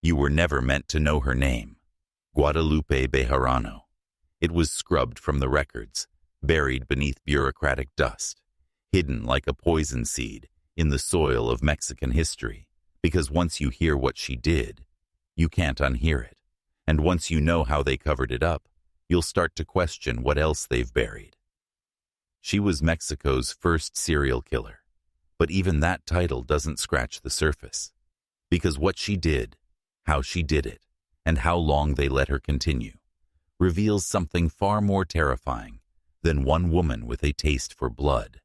You were never meant to know her name. Guadalupe Bejarano. It was scrubbed from the records, buried beneath bureaucratic dust, hidden like a poison seed in the soil of Mexican history, because once you hear what she did, you can't unhear it. And once you know how they covered it up, you'll start to question what else they've buried. She was Mexico's first serial killer, but even that title doesn't scratch the surface, because what she did, how she did it, and how long they let her continue, reveals something far more terrifying than one woman with a taste for blood.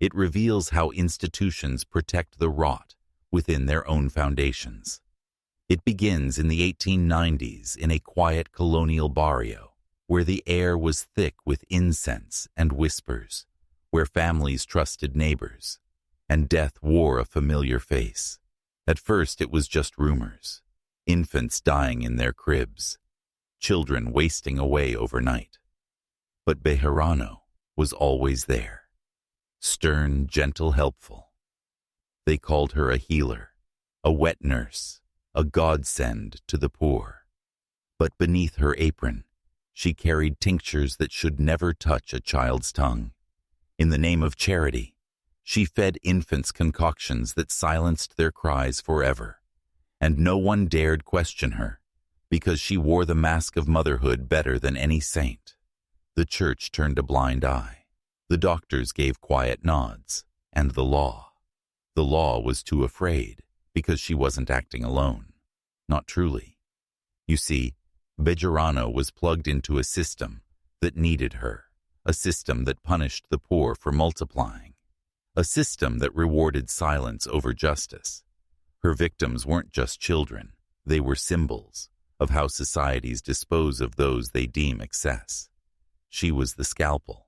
It reveals how institutions protect the rot within their own foundations. It begins in the 1890s in a quiet colonial barrio, where the air was thick with incense and whispers, where families trusted neighbors, and death wore a familiar face. At first it was just rumors, infants dying in their cribs, children wasting away overnight. But Bejarano was always there, stern, gentle, helpful. They called her a healer, a wet nurse, a godsend to the poor. But beneath her apron, she carried tinctures that should never touch a child's tongue. In the name of charity, she fed infants concoctions that silenced their cries forever. And no one dared question her, because she wore the mask of motherhood better than any saint. The church turned a blind eye. The doctors gave quiet nods. And the law was too afraid, because she wasn't acting alone. Not truly. You see, Bejarano was plugged into a system that needed her, a system that punished the poor for multiplying, a system that rewarded silence over justice. Her victims weren't just children, they were symbols of how societies dispose of those they deem excess. She was the scalpel,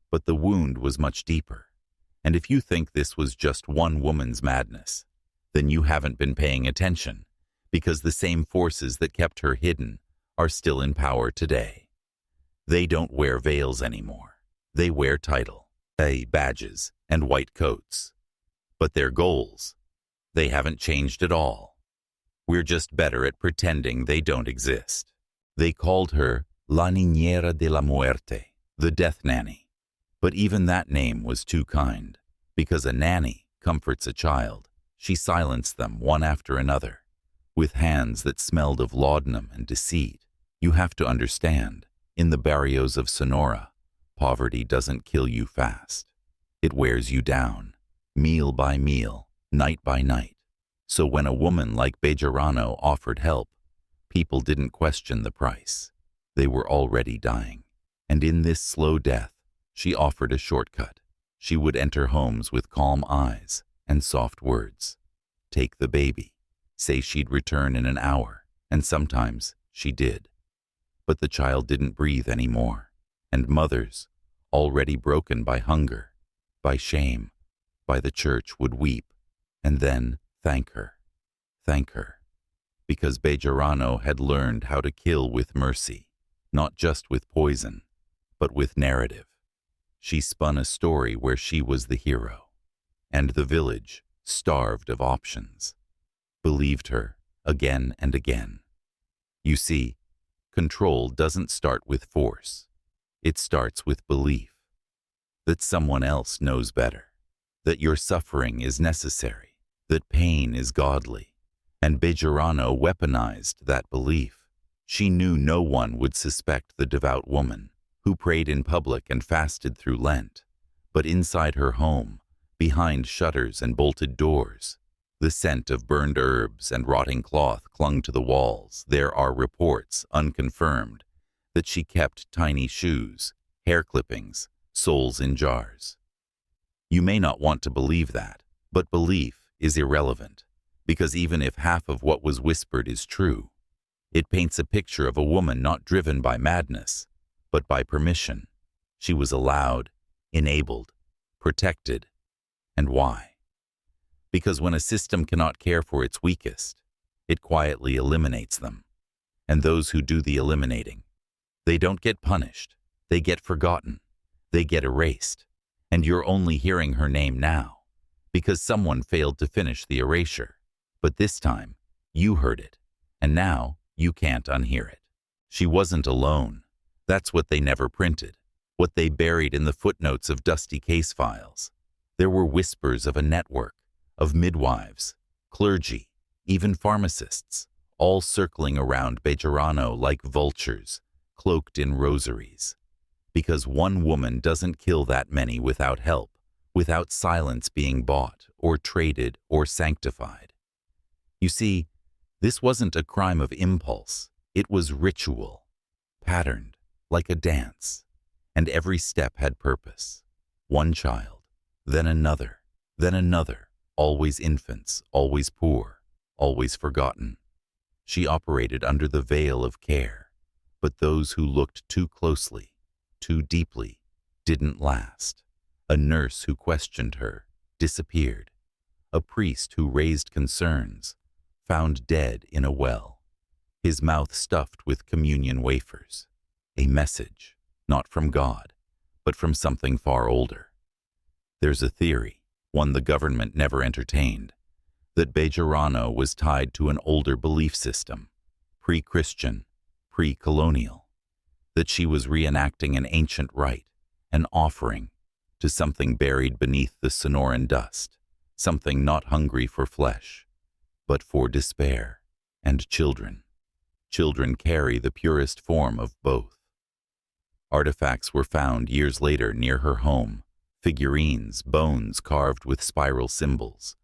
but the wound was much deeper. And if you think this was just one woman's madness, then you haven't been paying attention, because the same forces that kept her hidden are still in power today. They don't wear veils anymore. They wear title, badges, and white coats. But their goals, they haven't changed at all. We're just better at pretending they don't exist. They called her La Niñera de la Muerte, the death nanny. But even that name was too kind, because a nanny comforts a child. She silenced them one after another, with hands that smelled of laudanum and deceit. You have to understand, in the barrios of Sonora, poverty doesn't kill you fast. It wears you down, meal by meal, night by night. So when a woman like Bejarano offered help, people didn't question the price. They were already dying. And in this slow death, she offered a shortcut. She would enter homes with calm eyes and soft words. Take the baby. Say she'd return in an hour, and sometimes she did. But the child didn't breathe anymore, and mothers, already broken by hunger, by shame, by the church, would weep, and then thank her, because Bejarano had learned how to kill with mercy, not just with poison, but with narrative. She spun a story where she was the hero, and the village, starved of options, believed her again and again. You see, control doesn't start with force. It starts with belief that someone else knows better, that your suffering is necessary, that pain is godly. And Bejarano weaponized that belief. She knew no one would suspect the devout woman who prayed in public and fasted through Lent. But inside her home, behind shutters and bolted doors, the scent of burned herbs and rotting cloth clung to the walls. There are reports, unconfirmed, that she kept tiny shoes, hair clippings, souls in jars. You may not want to believe that, but belief is irrelevant, because even if half of what was whispered is true, it paints a picture of a woman not driven by madness, but by permission. She was allowed, enabled, protected. And why? Because when a system cannot care for its weakest, it quietly eliminates them. And those who do the eliminating, they don't get punished, they get forgotten, they get erased. And you're only hearing her name now, because someone failed to finish the erasure. But this time, you heard it, And now you can't unhear it. She wasn't alone. That's what they never printed, what they buried in the footnotes of dusty case files. There were whispers of a network, of midwives, clergy, even pharmacists, all circling around Bejarano like vultures, cloaked in rosaries. Because one woman doesn't kill that many without help, without silence being bought or traded or sanctified. You see, this wasn't a crime of impulse. It was ritual, patterned like a dance, and every step had purpose. One child, then another, always infants, always poor, always forgotten. She operated under the veil of care, but those who looked too closely, too deeply, didn't last. A nurse who questioned her disappeared. A priest who raised concerns found dead in a well, his mouth stuffed with communion wafers. A message, not from God, but from something far older. There's a theory, one the government never entertained, that Bejarano was tied to an older belief system, pre-Christian, pre-colonial, that she was reenacting an ancient rite, an offering, to something buried beneath the Sonoran dust, something not hungry for flesh, but for despair, and children. Children carry the purest form of both. Artifacts were found years later near her home, figurines, bones carved with spiral symbols,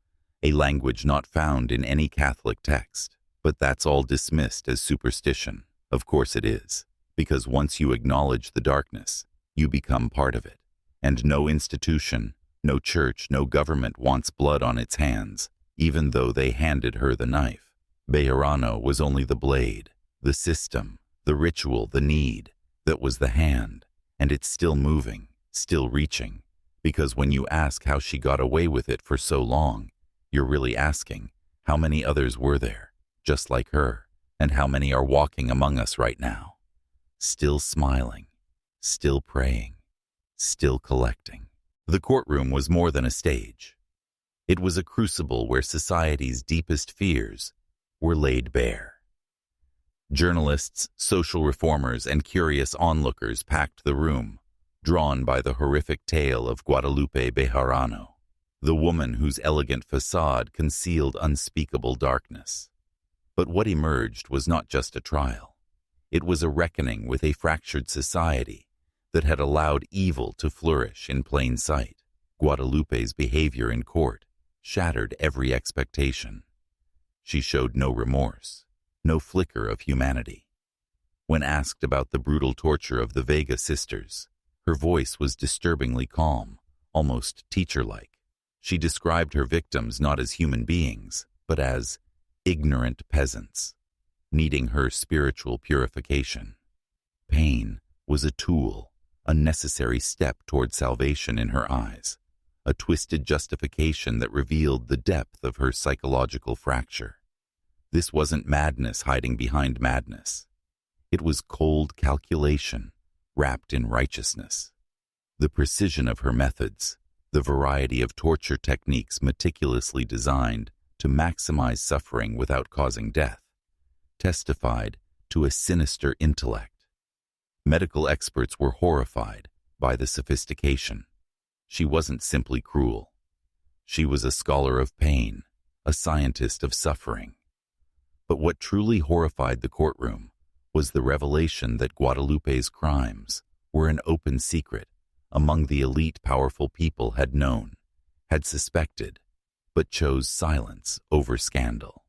a language not found in any Catholic text. But that's all dismissed as superstition. Of course it is, because once you acknowledge the darkness, you become part of it. And no institution, no church, no government wants blood on its hands, even though they handed her the knife. Bejarano was only the blade, the system, the ritual, the need. That was the hand, and it's still moving, still reaching. Because when you ask how she got away with it for so long, you're really asking, how many others were there, just like her, and how many are walking among us right now? Still smiling, still praying, still collecting. The courtroom was more than a stage. It was a crucible where society's deepest fears were laid bare. Journalists, social reformers, and curious onlookers packed the room, drawn by the horrific tale of Guadalupe Bejarano, the woman whose elegant facade concealed unspeakable darkness. But what emerged was not just a trial. It was a reckoning with a fractured society that had allowed evil to flourish in plain sight. Guadalupe's behavior in court shattered every expectation. She showed no remorse, no flicker of humanity. When asked about the brutal torture of the Vega sisters, her voice was disturbingly calm, almost teacher-like. She described her victims not as human beings, but as ignorant peasants, needing her spiritual purification. Pain was a tool, a necessary step toward salvation in her eyes, a twisted justification that revealed the depth of her psychological fracture. This wasn't madness hiding behind madness. It was cold calculation wrapped in righteousness. The precision of her methods, the variety of torture techniques meticulously designed to maximize suffering without causing death, testified to a sinister intellect. Medical experts were horrified by the sophistication. She wasn't simply cruel. She was a scholar of pain, a scientist of suffering. But what truly horrified the courtroom was the revelation that Guadalupe's crimes were an open secret among the elite powerful people had known, had suspected, but chose silence over scandal.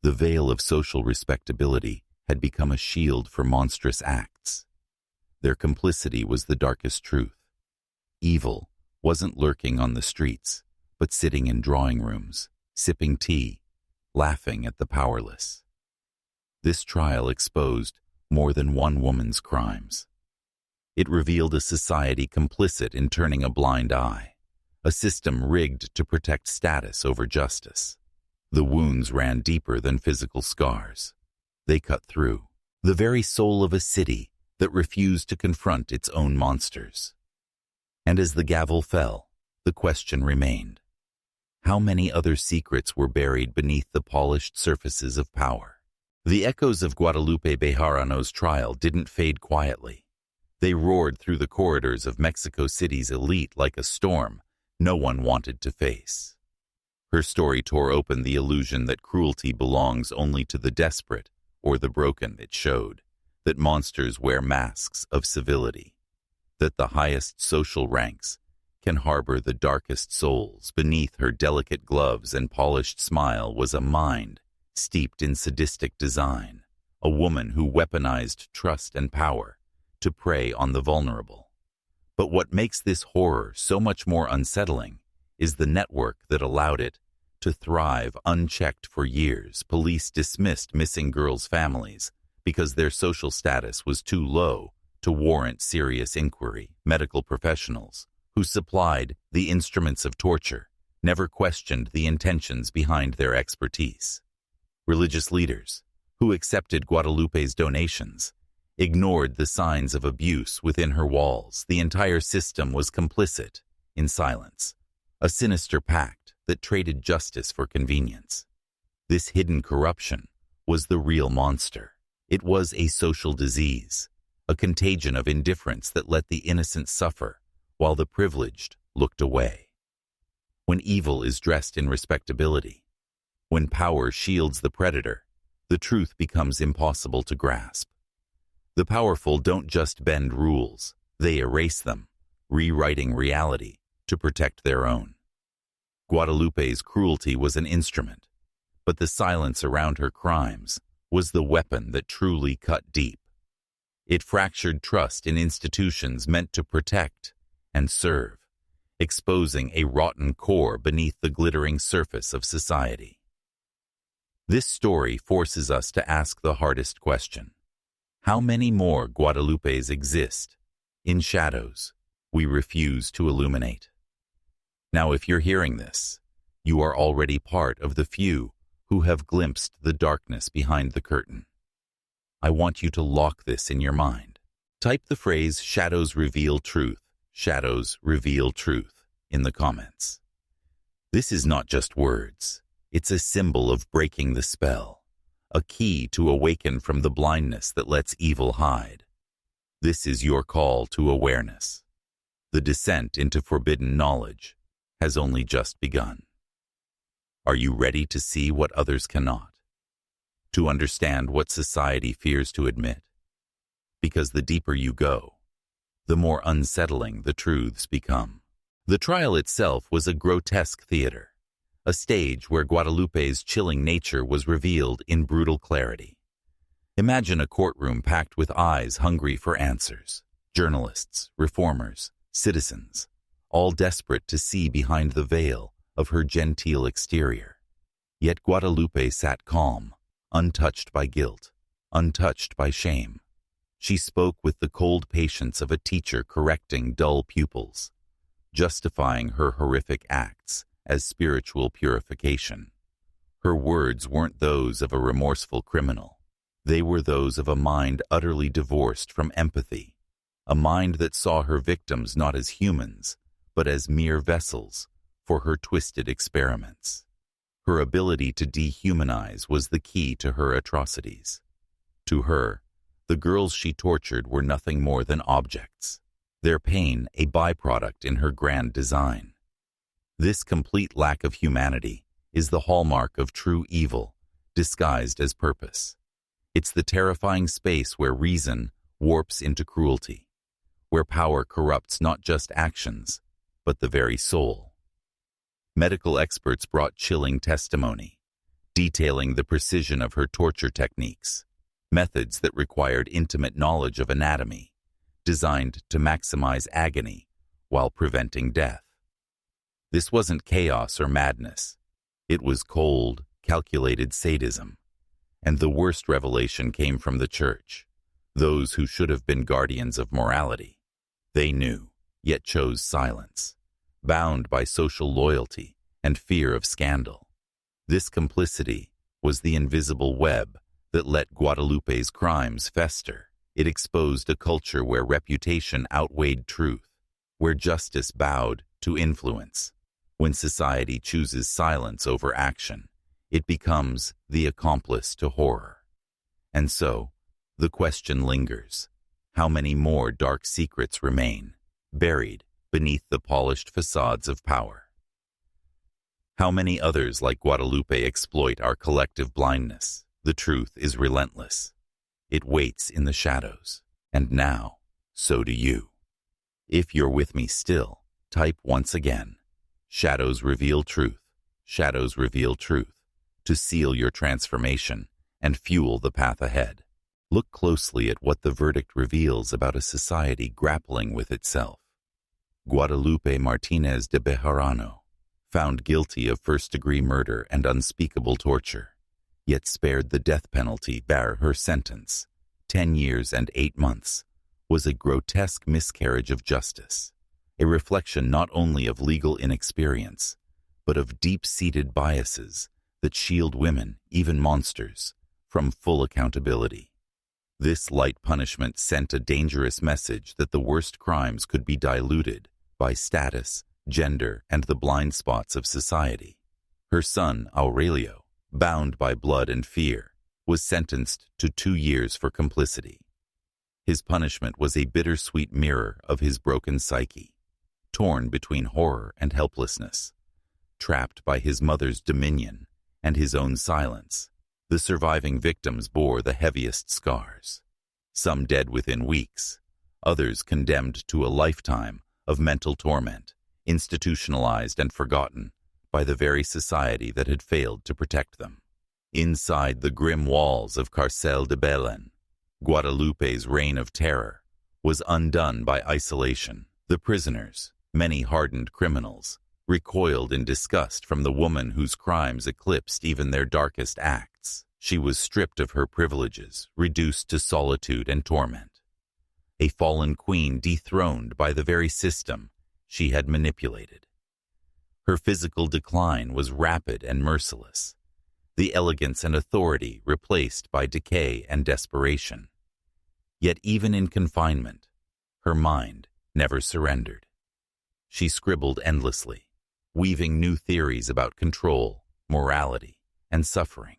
The veil of social respectability had become a shield for monstrous acts. Their complicity was the darkest truth. Evil wasn't lurking on the streets, but sitting in drawing rooms, sipping tea, laughing at the powerless. This trial exposed more than one woman's crimes. It revealed a society complicit in turning a blind eye, a system rigged to protect status over justice. The wounds ran deeper than physical scars. They cut through the very soul of a city that refused to confront its own monsters. And as the gavel fell, the question remained. How many other secrets were buried beneath the polished surfaces of power? The echoes of Guadalupe Bejarano's trial didn't fade quietly. They roared through the corridors of Mexico City's elite like a storm no one wanted to face. Her story tore open the illusion that cruelty belongs only to the desperate or the broken. It showed that monsters wear masks of civility, that the highest social ranks can harbor the darkest souls. Beneath her delicate gloves and polished smile was a mind steeped in sadistic design, a woman who weaponized trust and power to prey on the vulnerable. But what makes this horror so much more unsettling is the network that allowed it to thrive unchecked for years. Police dismissed missing girls' families because their social status was too low to warrant serious inquiry. Medical professionals who supplied the instruments of torture never questioned the intentions behind their expertise. Religious leaders who accepted Guadalupe's donations ignored the signs of abuse within her walls. The entire system was complicit in silence, a sinister pact that traded justice for convenience. This hidden corruption was the real monster. It was a social disease, a contagion of indifference that let the innocent suffer while the privileged looked away. When evil is dressed in respectability, when power shields the predator, the truth becomes impossible to grasp. The powerful don't just bend rules, they erase them, rewriting reality to protect their own. Guadalupe's cruelty was an instrument, but the silence around her crimes was the weapon that truly cut deep. It fractured trust in institutions meant to protect and serve, exposing a rotten core beneath the glittering surface of society. This story forces us to ask the hardest question. How many more Guadalupes exist in shadows we refuse to illuminate? Now, if you're hearing this, you are already part of the few who have glimpsed the darkness behind the curtain. I want you to lock this in your mind. Type the phrase "shadows reveal truth," "shadows reveal truth" in the comments. This is not just words. It's a symbol of breaking the spell, a key to awaken from the blindness that lets evil hide. This is your call to awareness. The descent into forbidden knowledge has only just begun. Are you ready to see what others cannot? To understand what society fears to admit? Because the deeper you go, the more unsettling the truths become. The trial itself was a grotesque theater, a stage where Guadalupe's chilling nature was revealed in brutal clarity. Imagine a courtroom packed with eyes hungry for answers. Journalists, reformers, citizens, all desperate to see behind the veil of her genteel exterior. Yet Guadalupe sat calm, untouched by guilt, untouched by shame. She spoke with the cold patience of a teacher correcting dull pupils, justifying her horrific acts as spiritual purification. Her words weren't those of a remorseful criminal. They were those of a mind utterly divorced from empathy, a mind that saw her victims not as humans, but as mere vessels for her twisted experiments. Her ability to dehumanize was the key to her atrocities. To her, the girls she tortured were nothing more than objects, their pain a byproduct in her grand design. This complete lack of humanity is the hallmark of true evil, disguised as purpose. It's the terrifying space where reason warps into cruelty, where power corrupts not just actions, but the very soul. Medical experts brought chilling testimony, detailing the precision of her torture techniques, methods that required intimate knowledge of anatomy, designed to maximize agony while preventing death. This wasn't chaos or madness. It was cold, calculated sadism. And the worst revelation came from the church, those who should have been guardians of morality. They knew, yet chose silence, bound by social loyalty and fear of scandal. This complicity was the invisible web that let Guadalupe's crimes fester. It exposed a culture where reputation outweighed truth, where justice bowed to influence, When society chooses silence over action, it becomes the accomplice to horror. And so, the question lingers: how many more dark secrets remain, buried beneath the polished facades of power? How many others like Guadalupe exploit our collective blindness? The truth is relentless. It waits in the shadows, and now, so do you. If you're with me still, type once again: shadows reveal truth, shadows reveal truth, to seal your transformation and fuel the path ahead. Look closely at what the verdict reveals about a society grappling with itself. Guadalupe Martinez de Bejarano, found guilty of first-degree murder and unspeakable torture, yet spared the death penalty. Her sentence, 10 years and 8 months, was a grotesque miscarriage of justice, a reflection not only of legal inexperience, but of deep-seated biases that shield women, even monsters, from full accountability. This light punishment sent a dangerous message that the worst crimes could be diluted by status, gender, and the blind spots of society. Her son, Aurelio, bound by blood and fear, was sentenced to 2 years for complicity. His punishment was a bittersweet mirror of his broken psyche, torn between horror and helplessness. Trapped by his mother's dominion and his own silence, the surviving victims bore the heaviest scars. Some dead within weeks, others condemned to a lifetime of mental torment, institutionalized and forgotten by the very society that had failed to protect them. Inside the grim walls of Carcel de Belén, Guadalupe's reign of terror was undone by isolation. The prisoners, many hardened criminals, recoiled in disgust from the woman whose crimes eclipsed even their darkest acts. She was stripped of her privileges, reduced to solitude and torment. A fallen queen dethroned by the very system she had manipulated. Her physical decline was rapid and merciless, the elegance and authority replaced by decay and desperation. Yet even in confinement, her mind never surrendered. She scribbled endlessly, weaving new theories about control, morality, and suffering.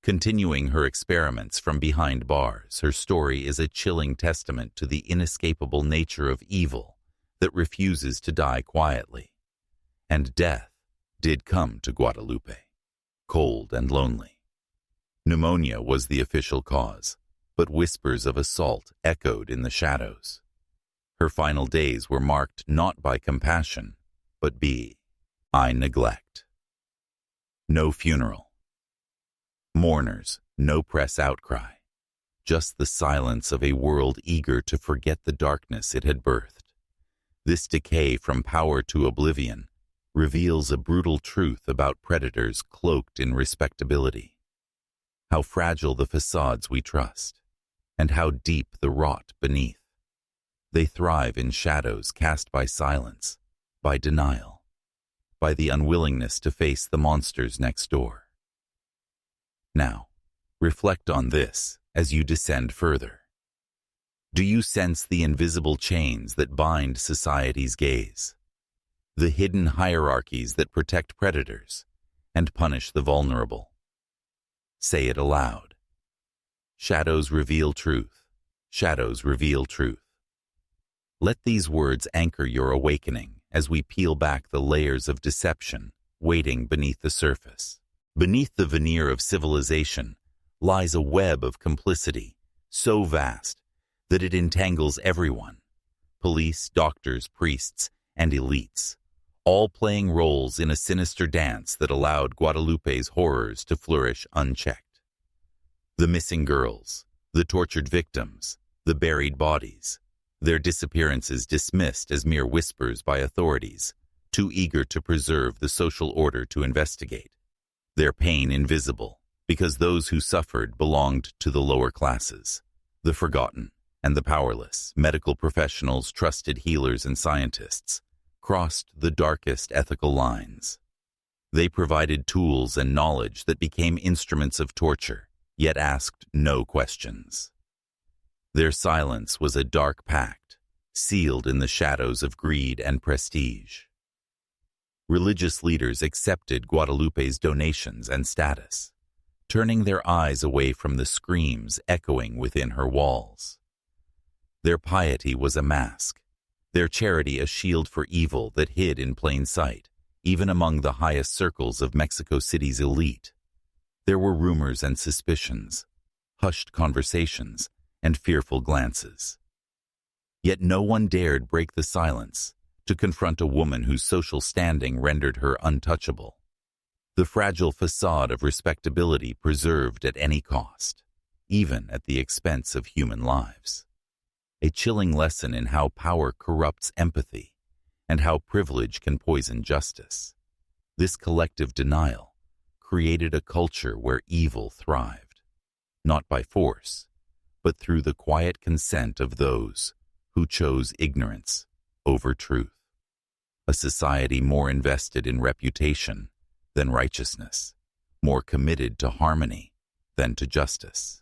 Continuing her experiments from behind bars, her story is a chilling testament to the inescapable nature of evil that refuses to die quietly. And death did come to Guadalupe, cold and lonely. Pneumonia was the official cause, but whispers of assault echoed in the shadows. Her final days were marked not by compassion, but by neglect. No funeral. Mourners, no press outcry. Just the silence of a world eager to forget the darkness it had birthed. This decay from power to oblivion reveals a brutal truth about predators cloaked in respectability. How fragile the facades we trust, and how deep the rot beneath. They thrive in shadows cast by silence, by denial, by the unwillingness to face the monsters next door. Now, reflect on this as you descend further. Do you sense the invisible chains that bind society's gaze? The hidden hierarchies that protect predators and punish the vulnerable? Say it aloud. Shadows reveal truth. Shadows reveal truth. Let these words anchor your awakening as we peel back the layers of deception waiting beneath the surface. Beneath the veneer of civilization lies a web of complicity so vast that it entangles everyone: police, doctors, priests, and elites, all playing roles in a sinister dance that allowed Guadalupe's horrors to flourish unchecked. The missing girls, the tortured victims, the buried bodies, their disappearances dismissed as mere whispers by authorities, too eager to preserve the social order to investigate. Their pain invisible, because those who suffered belonged to the lower classes, the forgotten and the powerless. Medical professionals, trusted healers, and scientists crossed the darkest ethical lines. They provided tools and knowledge that became instruments of torture, yet asked no questions. Their silence was a dark pact, sealed in the shadows of greed and prestige. Religious leaders accepted Guadalupe's donations and status, turning their eyes away from the screams echoing within her walls. Their piety was a mask, their charity a shield for evil that hid in plain sight, even among the highest circles of Mexico City's elite. There were rumors and suspicions, hushed conversations, and fearful glances. Yet no one dared break the silence to confront a woman whose social standing rendered her untouchable. The fragile facade of respectability preserved at any cost, even at the expense of human lives. A chilling lesson in how power corrupts empathy and how privilege can poison justice. This collective denial created a culture where evil thrived, not by force, but through the quiet consent of those who chose ignorance over truth. A society more invested in reputation than righteousness, more committed to harmony than to justice.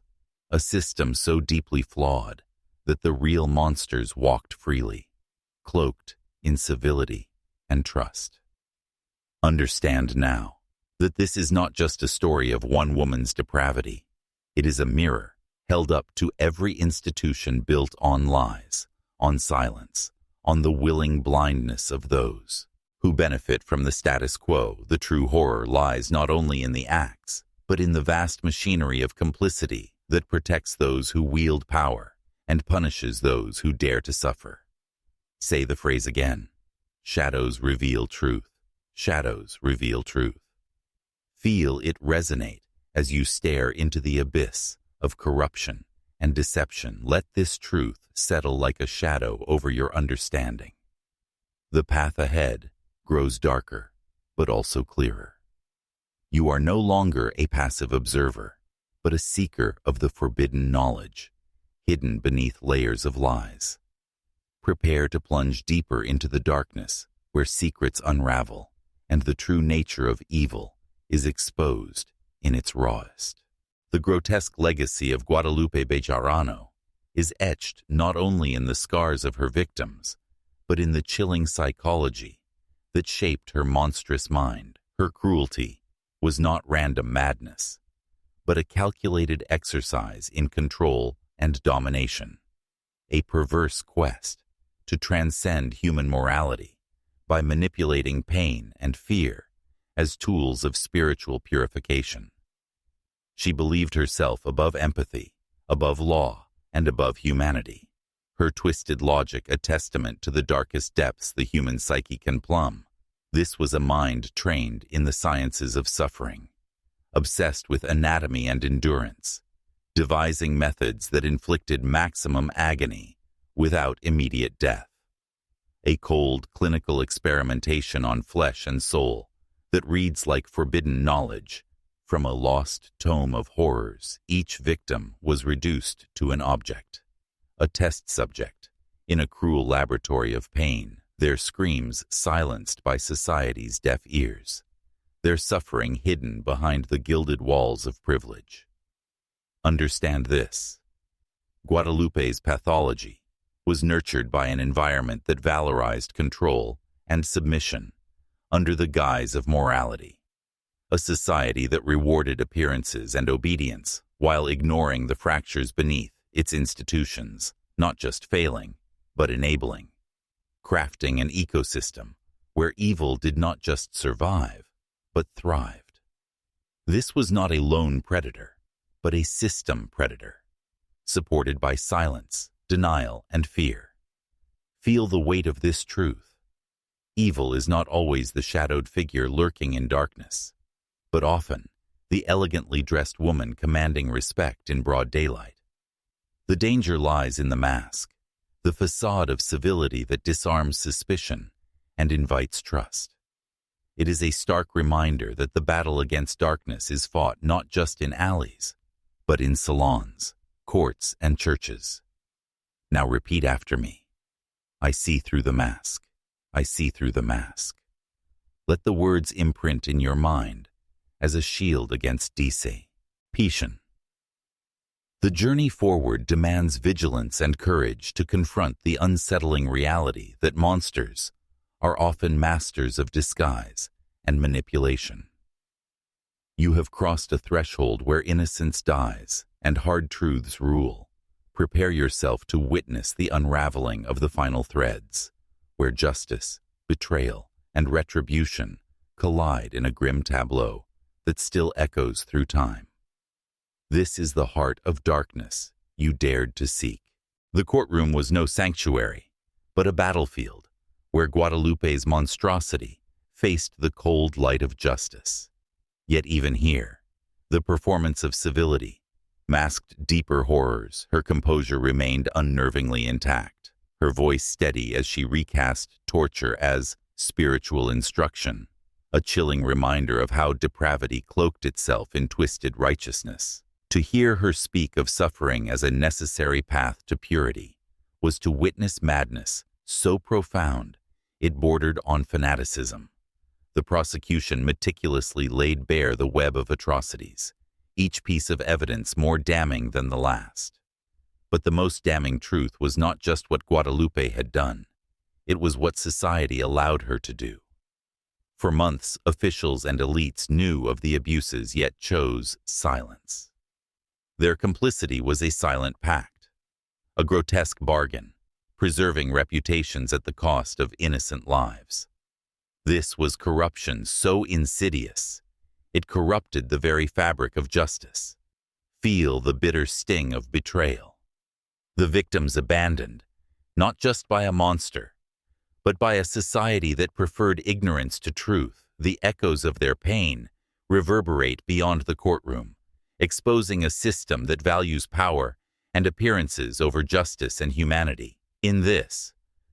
A system so deeply flawed that the real monsters walked freely, cloaked in civility and trust. Understand now that this is not just a story of one woman's depravity. It is a mirror held up to every institution built on lies, on silence, on the willing blindness of those who benefit from the status quo. The true horror lies not only in the acts, but in the vast machinery of complicity that protects those who wield power and punishes those who dare to suffer. Say the phrase again. Shadows reveal truth. Shadows reveal truth. Feel it resonate as you stare into the abyss of corruption and deception. Let this truth settle like a shadow over your understanding. The path ahead grows darker, but also clearer. You are no longer a passive observer, but a seeker of the forbidden knowledge, hidden beneath layers of lies. Prepare to plunge deeper into the darkness where secrets unravel and the true nature of evil is exposed in its rawest. The grotesque legacy of Guadalupe Bejarano is etched not only in the scars of her victims, but in the chilling psychology that shaped her monstrous mind. Her cruelty was not random madness, but a calculated exercise in control and domination, a perverse quest to transcend human morality by manipulating pain and fear as tools of spiritual purification. She believed herself above empathy, above law, and above humanity. Her twisted logic a testament to the darkest depths the human psyche can plumb. This was a mind trained in the sciences of suffering, obsessed with anatomy and endurance, devising methods that inflicted maximum agony without immediate death. A cold clinical experimentation on flesh and soul that reads like forbidden knowledge. From a lost tome of horrors, each victim was reduced to an object, a test subject, in a cruel laboratory of pain, their screams silenced by society's deaf ears, their suffering hidden behind the gilded walls of privilege. Understand this. Guadalupe's pathology was nurtured by an environment that valorized control and submission under the guise of morality. A society that rewarded appearances and obedience while ignoring the fractures beneath its institutions, not just failing, but enabling, crafting an ecosystem where evil did not just survive, but thrived. This was not a lone predator, but a system predator, supported by silence, denial, and fear. Feel the weight of this truth. Evil is not always the shadowed figure lurking in darkness, but often the elegantly dressed woman commanding respect in broad daylight. The danger lies in the mask, the facade of civility that disarms suspicion and invites trust. It is a stark reminder that the battle against darkness is fought not just in alleys, but in salons, courts, and churches. Now repeat after me. I see through the mask. I see through the mask. Let the words imprint in your mind as a shield against deception. The journey forward demands vigilance and courage to confront the unsettling reality that monsters are often masters of disguise and manipulation. You have crossed a threshold where innocence dies and hard truths rule. Prepare yourself to witness the unraveling of the final threads, where justice, betrayal, and retribution collide in a grim tableau that still echoes through time. This is the heart of darkness you dared to seek. The courtroom was no sanctuary, but a battlefield where Guadalupe's monstrosity faced the cold light of justice. Yet even here, the performance of civility masked deeper horrors. Her composure remained unnervingly intact, her voice steady as she recast torture as spiritual instruction, a chilling reminder of how depravity cloaked itself in twisted righteousness. To hear her speak of suffering as a necessary path to purity was to witness madness so profound it bordered on fanaticism. The prosecution meticulously laid bare the web of atrocities, each piece of evidence more damning than the last. But the most damning truth was not just what Guadalupe had done. It was what society allowed her to do. For months, officials and elites knew of the abuses yet chose silence. Their complicity was a silent pact, a grotesque bargain, preserving reputations at the cost of innocent lives. This was corruption so insidious, it corrupted the very fabric of justice. Feel the bitter sting of betrayal. The victims abandoned, not just by a monster, but by a society that preferred ignorance to truth. The echoes of their pain reverberate beyond the courtroom, exposing a system that values power and appearances over justice and humanity. In this,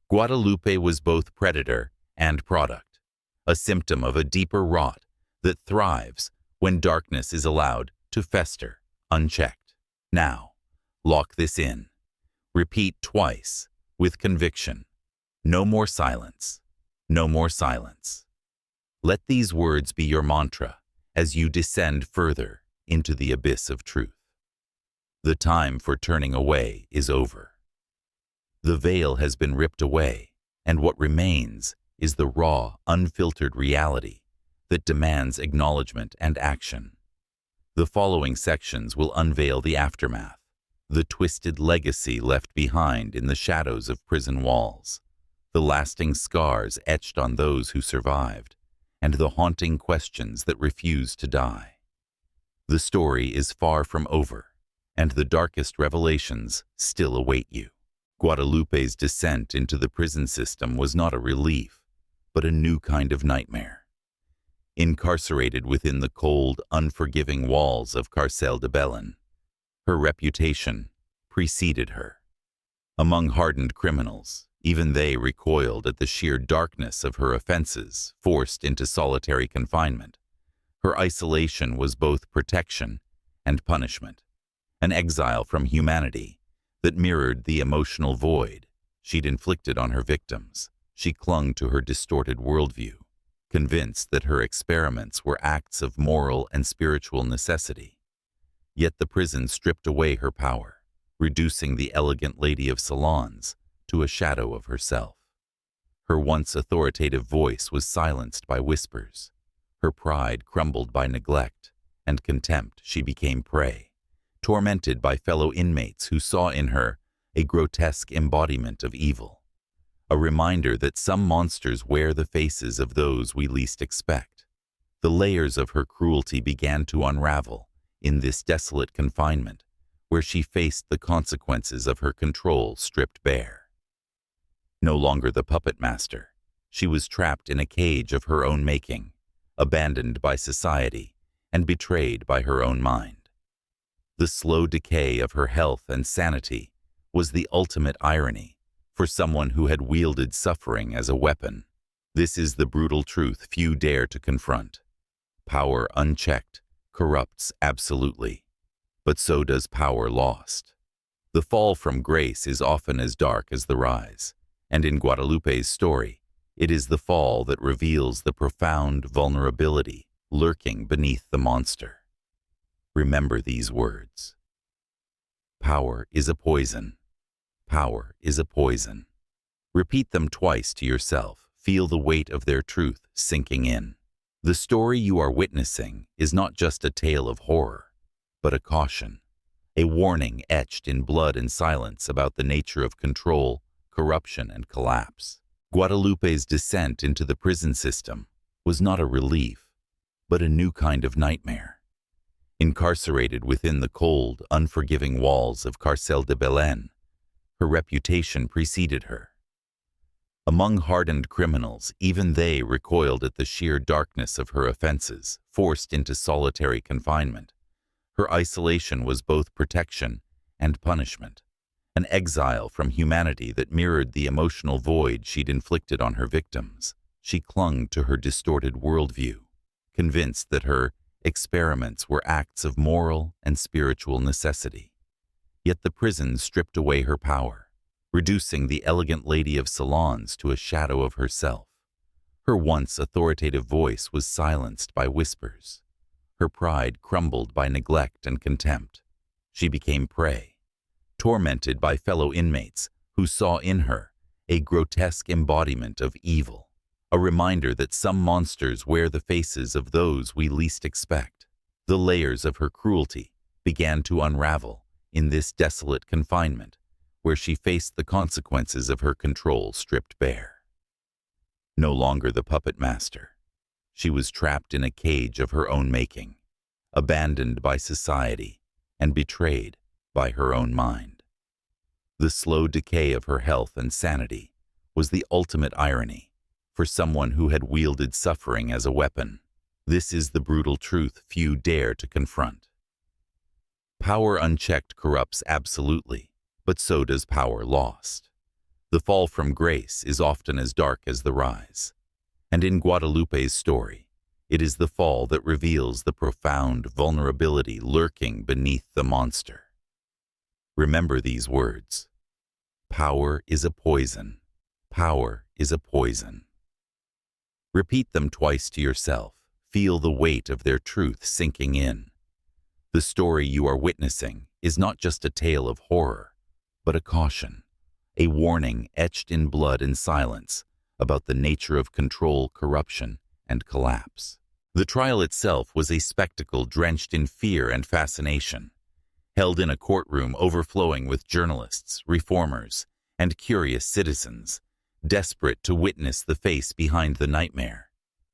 Guadalupe was both predator and product, a symptom of a deeper rot that thrives when darkness is allowed to fester unchecked. Now, lock this in. Repeat twice with conviction. No more silence. No more silence. Let these words be your mantra as you descend further into the abyss of truth. The time for turning away is over. The veil has been ripped away, and what remains is the raw, unfiltered reality that demands acknowledgement and action. The following sections will unveil the aftermath, the twisted legacy left behind in the shadows of prison walls, the lasting scars etched on those who survived, and the haunting questions that refuse to die. The story is far from over, and the darkest revelations still await you. Guadalupe's descent into the prison system was not a relief, but a new kind of nightmare. Incarcerated within the cold, unforgiving walls of Carcel de Belén, her reputation preceded her. Among hardened criminals, even they recoiled at the sheer darkness of her offenses, forced into solitary confinement. Her isolation was both protection and punishment, an exile from humanity that mirrored the emotional void she'd inflicted on her victims. She clung to her distorted worldview, convinced that her experiments were acts of moral and spiritual necessity. Yet the prison stripped away her power, reducing the elegant lady of salons to a shadow of herself. Her once authoritative voice was silenced by whispers. Her pride crumbled by neglect and contempt. She became prey, tormented by fellow inmates who saw in her a grotesque embodiment of evil, a reminder that some monsters wear the faces of those we least expect. The layers of her cruelty began to unravel in this desolate confinement, where she faced the consequences of her control stripped bare. No longer the puppet master, she was trapped in a cage of her own making, abandoned by society and betrayed by her own mind. The slow decay of her health and sanity was the ultimate irony for someone who had wielded suffering as a weapon. This is the brutal truth few dare to confront. Power unchecked corrupts absolutely, but so does power lost. The fall from grace is often as dark as the rise, and in Guadalupe's story, it is the fall that reveals the profound vulnerability lurking beneath the monster. Remember these words. Power is a poison. Power is a poison. Repeat them twice to yourself, Feel the weight of their truth sinking in. The story you are witnessing is not just a tale of horror, but a caution, a warning etched in blood and silence about the nature of control, corruption, and collapse. Guadalupe's descent into the prison system was not a relief, but a new kind of nightmare. Incarcerated within the cold, unforgiving walls of Carcel de Belén, her reputation preceded her. Among hardened criminals, even they recoiled at the sheer darkness of her offenses, forced into solitary confinement. Her isolation was both protection and punishment, an exile from humanity that mirrored the emotional void she'd inflicted on her victims. She clung to her distorted worldview, convinced that her experiments were acts of moral and spiritual necessity. Yet the prison stripped away her power, reducing the elegant lady of salons to a shadow of herself. Her once authoritative voice was silenced by whispers. Her pride crumbled by neglect and contempt. She became prey, tormented by fellow inmates who saw in her a grotesque embodiment of evil, a reminder that some monsters wear the faces of those we least expect. The layers of her cruelty began to unravel in this desolate confinement, where she faced the consequences of her control stripped bare. No longer the puppet master, she was trapped in a cage of her own making, abandoned by society and betrayed by her own mind. The slow decay of her health and sanity was the ultimate irony for someone who had wielded suffering as a weapon. This is the brutal truth few dare to confront. Power unchecked corrupts absolutely, but so does power lost. The fall from grace is often as dark as the rise. And in Guadalupe's story, it is the fall that reveals the profound vulnerability lurking beneath the monster. Remember these words. Power is a poison. Power is a poison. Repeat them twice to yourself. Feel the weight of their truth sinking in. The story you are witnessing is not just a tale of horror, but a caution, a warning etched in blood and silence about the nature of control, corruption, and collapse. The trial itself was a spectacle drenched in fear and fascination, held in a courtroom overflowing with journalists, reformers, and curious citizens, desperate to witness the face behind the nightmare.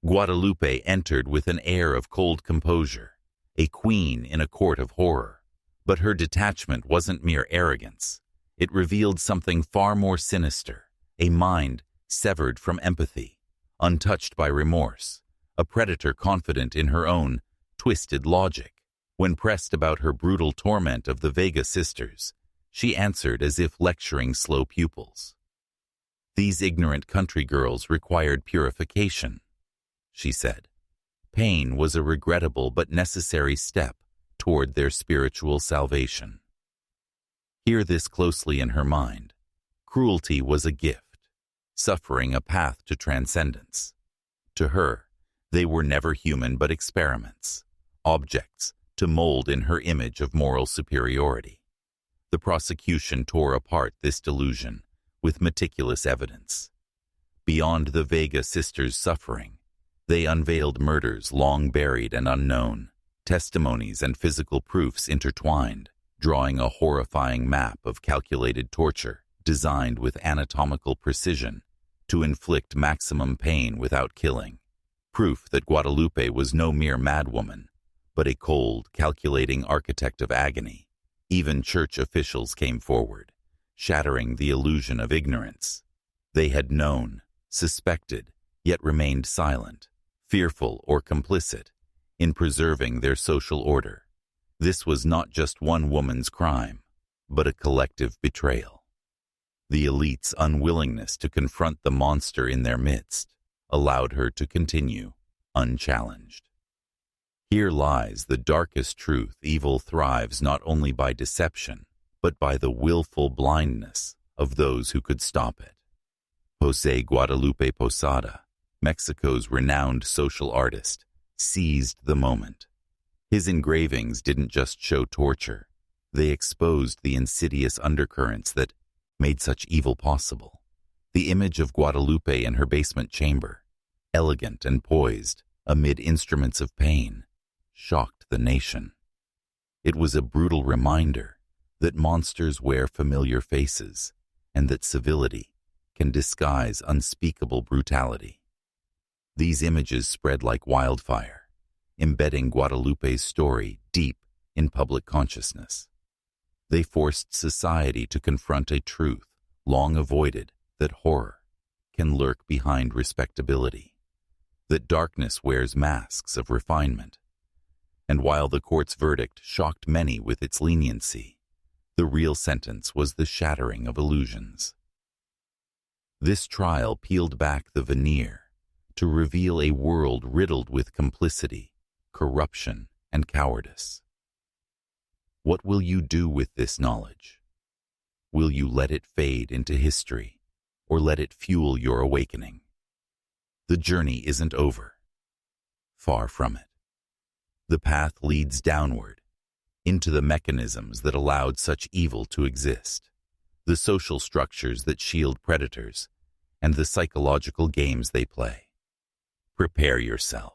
Guadalupe entered with an air of cold composure, a queen in a court of horror. But her detachment wasn't mere arrogance. It revealed something far more sinister, a mind severed from empathy, untouched by remorse, a predator confident in her own twisted logic. When pressed about her brutal torment of the Vega sisters, she answered as if lecturing slow pupils. These ignorant country girls required purification, she said. Pain was a regrettable but necessary step toward their spiritual salvation. Hear this closely in her mind. Cruelty was a gift, suffering a path to transcendence. To her, they were never human but experiments, objects to mold in her image of moral superiority. The prosecution tore apart this delusion with meticulous evidence. Beyond the Vega sisters' suffering, they unveiled murders long buried and unknown, testimonies and physical proofs intertwined, drawing a horrifying map of calculated torture designed with anatomical precision to inflict maximum pain without killing. Proof that Guadalupe was no mere madwoman, but a cold, calculating architect of agony. Even church officials came forward, shattering the illusion of ignorance. They had known, suspected, yet remained silent, fearful or complicit in preserving their social order. This was not just one woman's crime, but a collective betrayal. The elite's unwillingness to confront the monster in their midst allowed her to continue unchallenged. Here lies the darkest truth. Evil thrives not only by deception, but by the willful blindness of those who could stop it. José Guadalupe Posada, Mexico's renowned social artist, seized the moment. His engravings didn't just show torture, they exposed the insidious undercurrents that made such evil possible. The image of Guadalupe in her basement chamber, elegant and poised amid instruments of pain, shocked the nation. It was a brutal reminder that monsters wear familiar faces and that civility can disguise unspeakable brutality. These images spread like wildfire, embedding Guadalupe's story deep in public consciousness. They forced society to confront a truth long avoided, that horror can lurk behind respectability, that darkness wears masks of refinement. And while the court's verdict shocked many with its leniency, the real sentence was the shattering of illusions. This trial peeled back the veneer to reveal a world riddled with complicity, corruption, and cowardice. What will you do with this knowledge? Will you let it fade into history, or let it fuel your awakening? The journey isn't over. Far from it. The path leads downward, into the mechanisms that allowed such evil to exist, the social structures that shield predators, and the psychological games they play. Prepare yourself.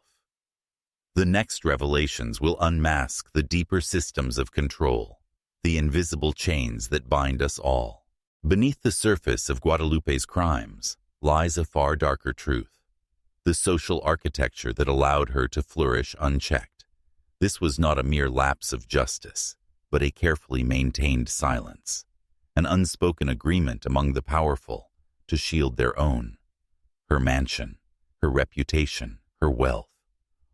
The next revelations will unmask the deeper systems of control, the invisible chains that bind us all. Beneath the surface of Guadalupe's crimes lies a far darker truth, the social architecture that allowed her to flourish unchecked. This was not a mere lapse of justice, but a carefully maintained silence, an unspoken agreement among the powerful to shield their own. Her mansion, her reputation, her wealth,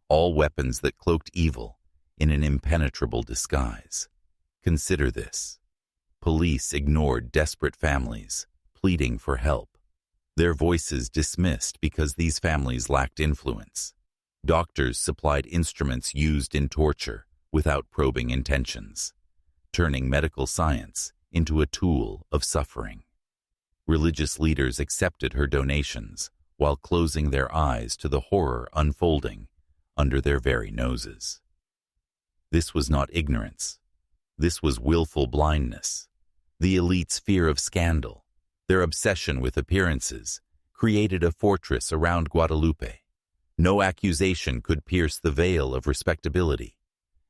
all weapons that cloaked evil in an impenetrable disguise. Consider this. Police ignored desperate families, pleading for help. Their voices dismissed because these families lacked influence. Doctors supplied instruments used in torture without probing intentions, turning medical science into a tool of suffering. Religious leaders accepted her donations while closing their eyes to the horror unfolding under their very noses. This was not ignorance. This was willful blindness. The elite's fear of scandal, their obsession with appearances, created a fortress around Guadalupe. No accusation could pierce the veil of respectability,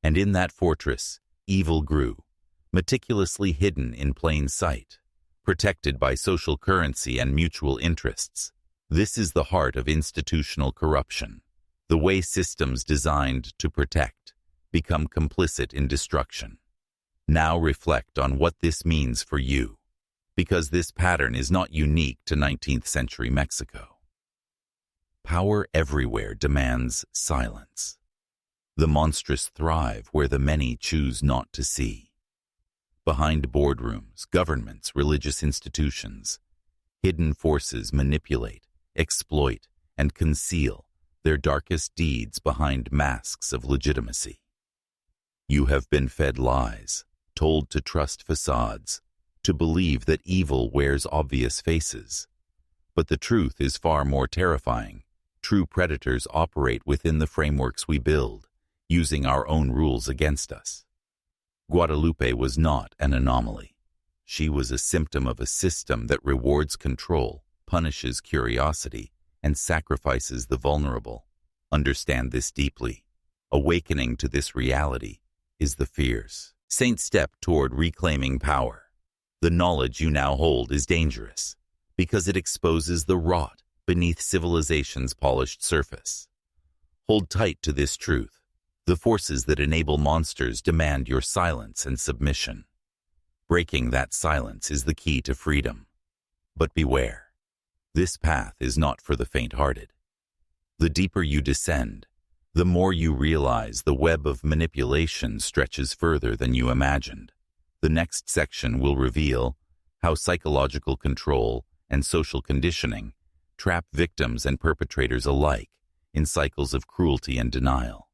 and in that fortress, evil grew, meticulously hidden in plain sight, protected by social currency and mutual interests. This is the heart of institutional corruption, the way systems designed to protect become complicit in destruction. Now reflect on what this means for you, because this pattern is not unique to 19th century Mexico. Power everywhere demands silence. The monstrous thrive where the many choose not to see. Behind boardrooms, governments, religious institutions, hidden forces manipulate, exploit, and conceal their darkest deeds behind masks of legitimacy. You have been fed lies, told to trust facades, to believe that evil wears obvious faces. But the truth is far more terrifying. True predators operate within the frameworks we build, using our own rules against us. Guadalupe was not an anomaly. She was a symptom of a system that rewards control, punishes curiosity, and sacrifices the vulnerable. Understand this deeply. Awakening to this reality is the fierce saint step toward reclaiming power. The knowledge you now hold is dangerous because it exposes the rot beneath civilization's polished surface. Hold tight to this truth. The forces that enable monsters demand your silence and submission. Breaking that silence is the key to freedom. But beware. This path is not for the faint-hearted. The deeper you descend, the more you realize the web of manipulation stretches further than you imagined. The next section will reveal how psychological control and social conditioning trap victims and perpetrators alike in cycles of cruelty and denial.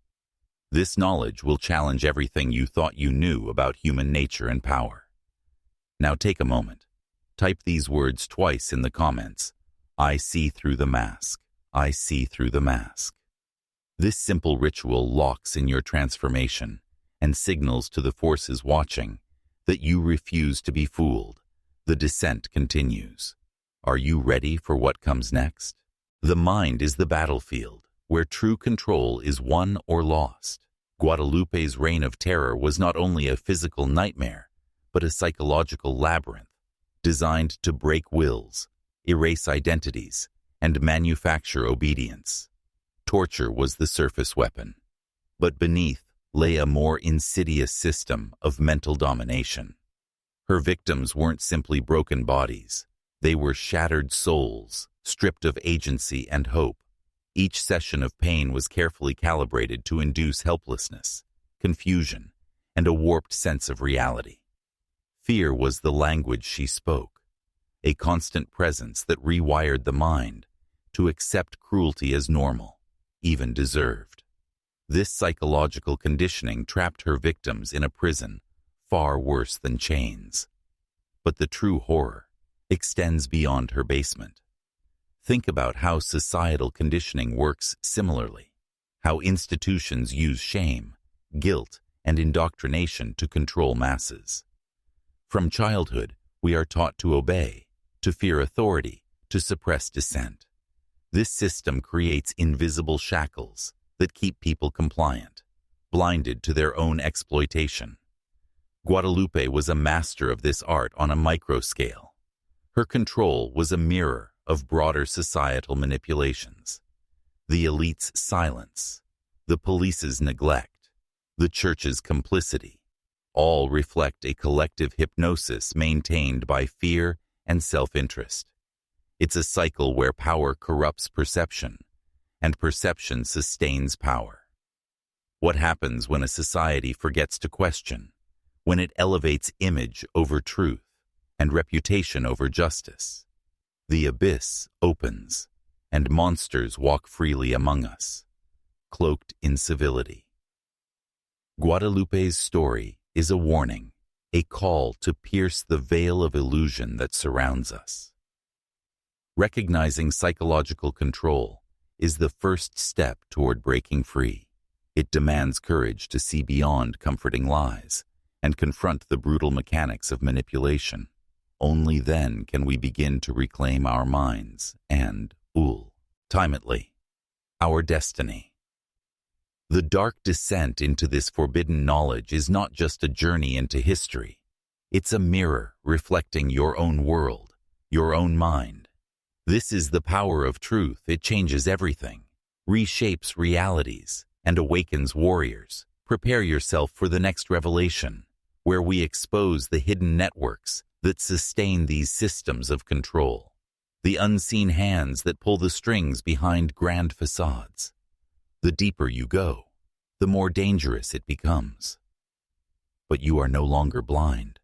This knowledge will challenge everything you thought you knew about human nature and power. Now take a moment. Type these words twice in the comments. I see through the mask. I see through the mask. This simple ritual locks in your transformation and signals to the forces watching that you refuse to be fooled. The descent continues. Are you ready for what comes next? The mind is the battlefield, where true control is won or lost. Guadalupe's reign of terror was not only a physical nightmare, but a psychological labyrinth, designed to break wills, erase identities, and manufacture obedience. Torture was the surface weapon, but beneath lay a more insidious system of mental domination. Her victims weren't simply broken bodies. They were shattered souls, stripped of agency and hope. Each session of pain was carefully calibrated to induce helplessness, confusion, and a warped sense of reality. Fear was the language she spoke, a constant presence that rewired the mind to accept cruelty as normal, even deserved. This psychological conditioning trapped her victims in a prison far worse than chains. But the true horror extends beyond her basement. Think about how societal conditioning works similarly, how institutions use shame, guilt, and indoctrination to control masses. From childhood, we are taught to obey, to fear authority, to suppress dissent. This system creates invisible shackles that keep people compliant, blinded to their own exploitation. Guadalupe was a master of this art on a micro scale. Her control was a mirror of broader societal manipulations. The elite's silence, the police's neglect, the church's complicity, all reflect a collective hypnosis maintained by fear and self-interest. It's a cycle where power corrupts perception, and perception sustains power. What happens when a society forgets to question, when it elevates image over truth and reputation over justice? The abyss opens, and monsters walk freely among us, cloaked in civility. Guadalupe's story is a warning, a call to pierce the veil of illusion that surrounds us. Recognizing psychological control is the first step toward breaking free. It demands courage to see beyond comforting lies and confront the brutal mechanics of manipulation. Only then can we begin to reclaim our minds and, ultimately, our destiny. The dark descent into this forbidden knowledge is not just a journey into history. It's a mirror reflecting your own world, your own mind. This is the power of truth. It changes everything, reshapes realities, and awakens warriors. Prepare yourself for the next revelation, where we expose the hidden networks that sustain these systems of control, the unseen hands that pull the strings behind grand facades. The deeper you go, the more dangerous it becomes. But you are no longer blind.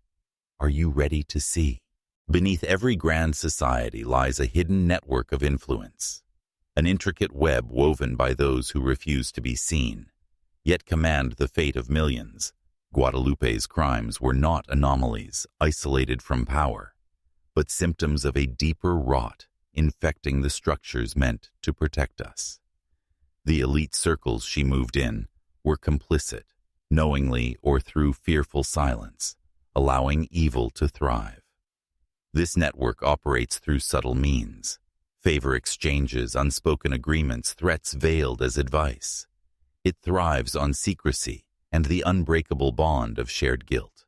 Are you ready to see? Beneath every grand society lies a hidden network of influence, an intricate web woven by those who refuse to be seen, yet command the fate of millions. Guadalupe's crimes were not anomalies isolated from power, but symptoms of a deeper rot infecting the structures meant to protect us. The elite circles she moved in were complicit, knowingly or through fearful silence, allowing evil to thrive. This network operates through subtle means: favor exchanges, unspoken agreements, threats veiled as advice. It thrives on secrecy and the unbreakable bond of shared guilt.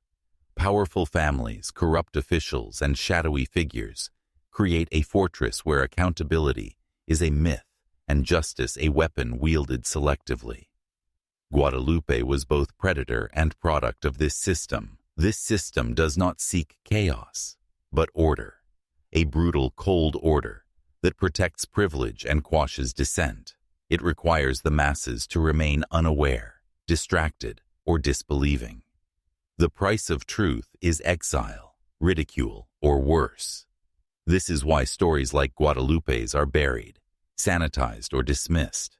Powerful families, corrupt officials, and shadowy figures create a fortress where accountability is a myth and justice a weapon wielded selectively. Guadalupe was both predator and product of this system. This system does not seek chaos, but order, a brutal, cold order that protects privilege and quashes dissent. It requires the masses to remain unaware, distracted, or disbelieving. The price of truth is exile, ridicule, or worse. This is why stories like Guadalupe's are buried, sanitized, or dismissed.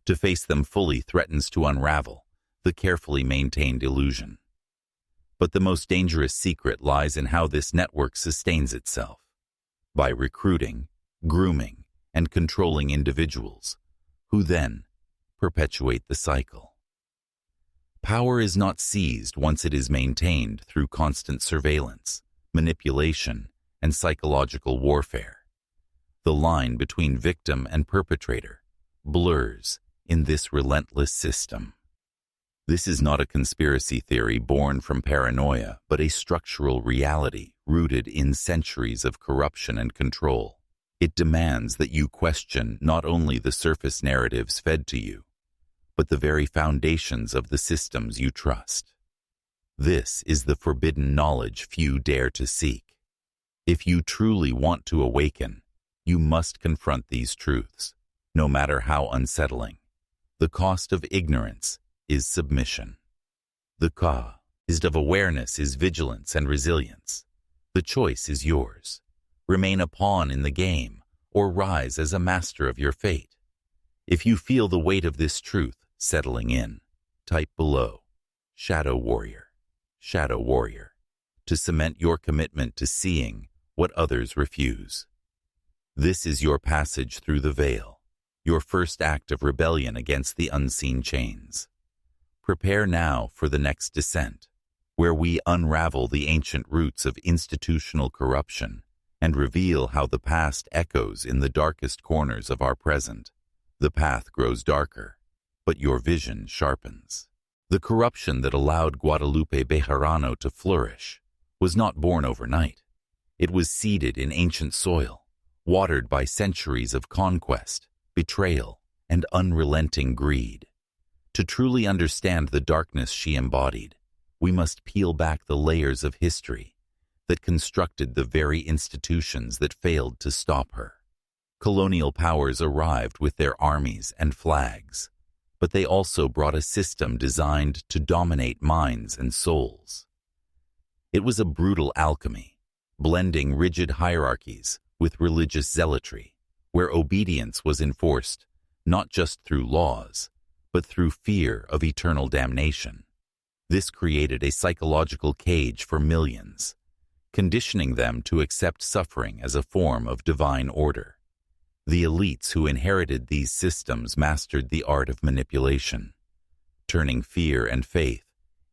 To face them fully threatens to unravel the carefully maintained illusion. But the most dangerous secret lies in how this network sustains itself. By recruiting, grooming, and controlling individuals, who then perpetuate the cycle. Power is not seized once it is maintained through constant surveillance, manipulation, and psychological warfare. The line between victim and perpetrator blurs in this relentless system. This is not a conspiracy theory born from paranoia, but a structural reality rooted in centuries of corruption and control. It demands that you question not only the surface narratives fed to you, but the very foundations of the systems you trust. This is the forbidden knowledge few dare to seek. If you truly want to awaken, you must confront these truths, no matter how unsettling. The cost of ignorance is submission. The cost of awareness is vigilance and resilience. The choice is yours. Remain a pawn in the game, or rise as a master of your fate. If you feel the weight of this truth settling in, type below, Shadow Warrior, Shadow Warrior, to cement your commitment to seeing what others refuse. This is your passage through the veil, your first act of rebellion against the unseen chains. Prepare now for the next descent, where we unravel the ancient roots of institutional corruption and reveal how the past echoes in the darkest corners of our present. The path grows darker, but your vision sharpens. The corruption that allowed Guadalupe Bejarano to flourish was not born overnight. It was seeded in ancient soil, watered by centuries of conquest, betrayal, and unrelenting greed. To truly understand the darkness she embodied, we must peel back the layers of history that constructed the very institutions that failed to stop her. Colonial powers arrived with their armies and flags, but they also brought a system designed to dominate minds and souls. It was a brutal alchemy, blending rigid hierarchies with religious zealotry, where obedience was enforced not just through laws, but through fear of eternal damnation. This created a psychological cage for millions, conditioning them to accept suffering as a form of divine order. The elites who inherited these systems mastered the art of manipulation. Turning fear and faith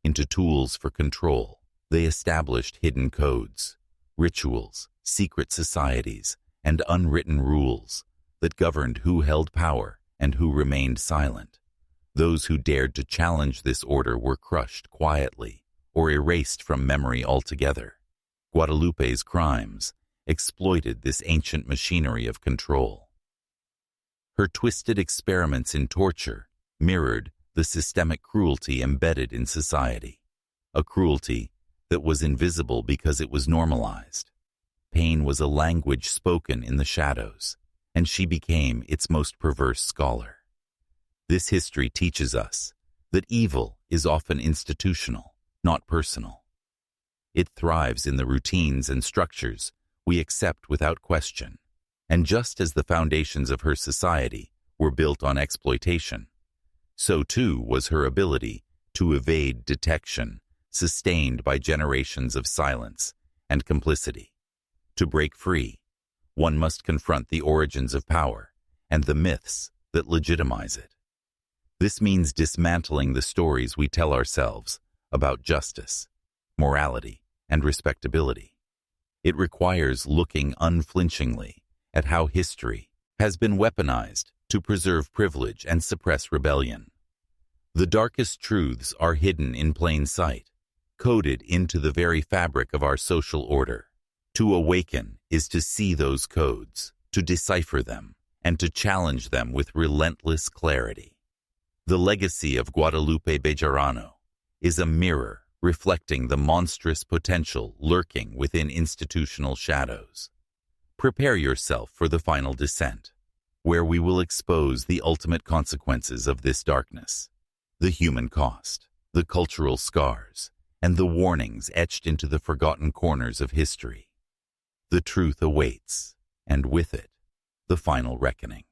into tools for control, they established hidden codes, rituals, secret societies, and unwritten rules that governed who held power and who remained silent. Those who dared to challenge this order were crushed quietly or erased from memory altogether. Guadalupe's crimes exploited this ancient machinery of control. Her twisted experiments in torture mirrored the systemic cruelty embedded in society, a cruelty that was invisible because it was normalized. Pain was a language spoken in the shadows, and she became its most perverse scholar. This history teaches us that evil is often institutional, not personal. It thrives in the routines and structures we accept without question. And just as the foundations of her society were built on exploitation, so too was her ability to evade detection, sustained by generations of silence and complicity. To break free, one must confront the origins of power and the myths that legitimize it. This means dismantling the stories we tell ourselves about justice, morality, and respectability. It requires looking unflinchingly at how history has been weaponized to preserve privilege and suppress rebellion. The darkest truths are hidden in plain sight, coded into the very fabric of our social order. To awaken is to see those codes, to decipher them, and to challenge them with relentless clarity. The legacy of Guadalupe Bejarano is a mirror reflecting the monstrous potential lurking within institutional shadows. Prepare yourself for the final descent, where we will expose the ultimate consequences of this darkness, the human cost, the cultural scars, and the warnings etched into the forgotten corners of history. The truth awaits, and with it, the final reckoning.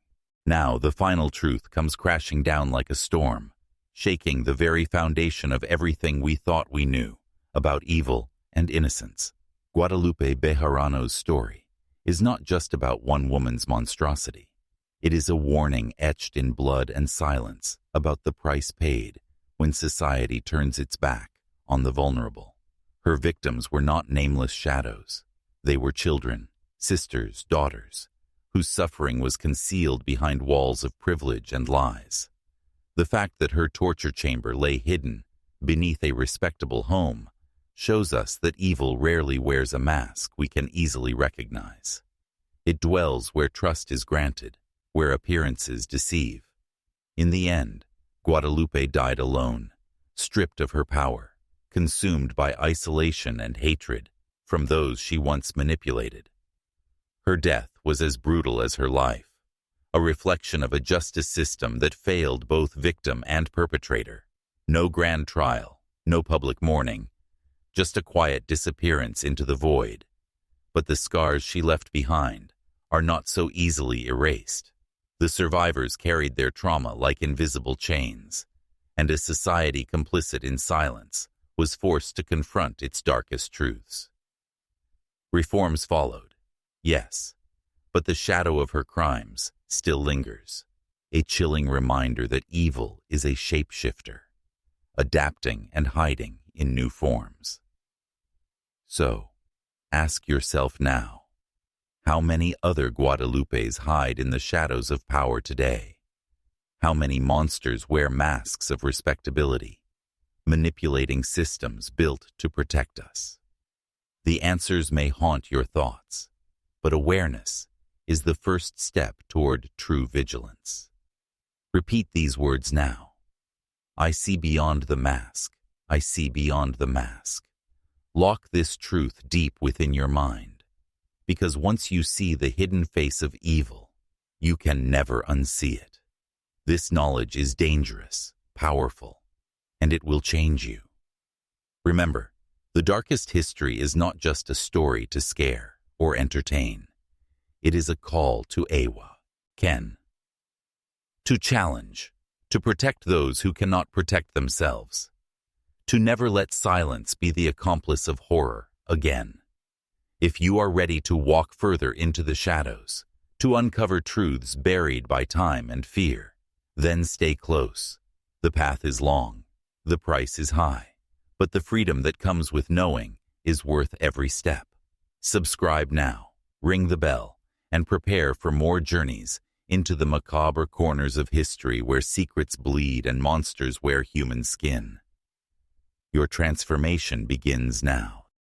Now the final truth comes crashing down like a storm, shaking the very foundation of everything we thought we knew about evil and innocence. Guadalupe Bejarano's story is not just about one woman's monstrosity. It is a warning etched in blood and silence about the price paid when society turns its back on the vulnerable. Her victims were not nameless shadows. They were children, sisters, daughters, whose suffering was concealed behind walls of privilege and lies. The fact that her torture chamber lay hidden beneath a respectable home shows us that evil rarely wears a mask we can easily recognize. It dwells where trust is granted, where appearances deceive. In the end, Guadalupe died alone, stripped of her power, consumed by isolation and hatred from those she once manipulated. Her death was as brutal as her life, a reflection of a justice system that failed both victim and perpetrator. No grand trial, no public mourning, just a quiet disappearance into the void. But the scars she left behind are not so easily erased. The survivors carried their trauma like invisible chains, and a society complicit in silence was forced to confront its darkest truths. Reforms followed, yes, but the shadow of her crimes still lingers, a chilling reminder that evil is a shapeshifter, adapting and hiding in new forms. So, ask yourself now, how many other Guadalupes hide in the shadows of power today? How many monsters wear masks of respectability, manipulating systems built to protect us? The answers may haunt your thoughts, but awareness is the first step toward true vigilance. Repeat these words now. I see beyond the mask. I see beyond the mask. Lock this truth deep within your mind, because once you see the hidden face of evil, you can never unsee it. This knowledge is dangerous, powerful, and it will change you. Remember, the darkest history is not just a story to scare or entertain. It is a call to Ewa, Ken, to challenge, to protect those who cannot protect themselves, to never let silence be the accomplice of horror again. If you are ready to walk further into the shadows, to uncover truths buried by time and fear, then stay close. The path is long, the price is high, but the freedom that comes with knowing is worth every step. Subscribe now, ring the bell, and prepare for more journeys into the macabre corners of history where secrets bleed and monsters wear human skin. Your transformation begins now.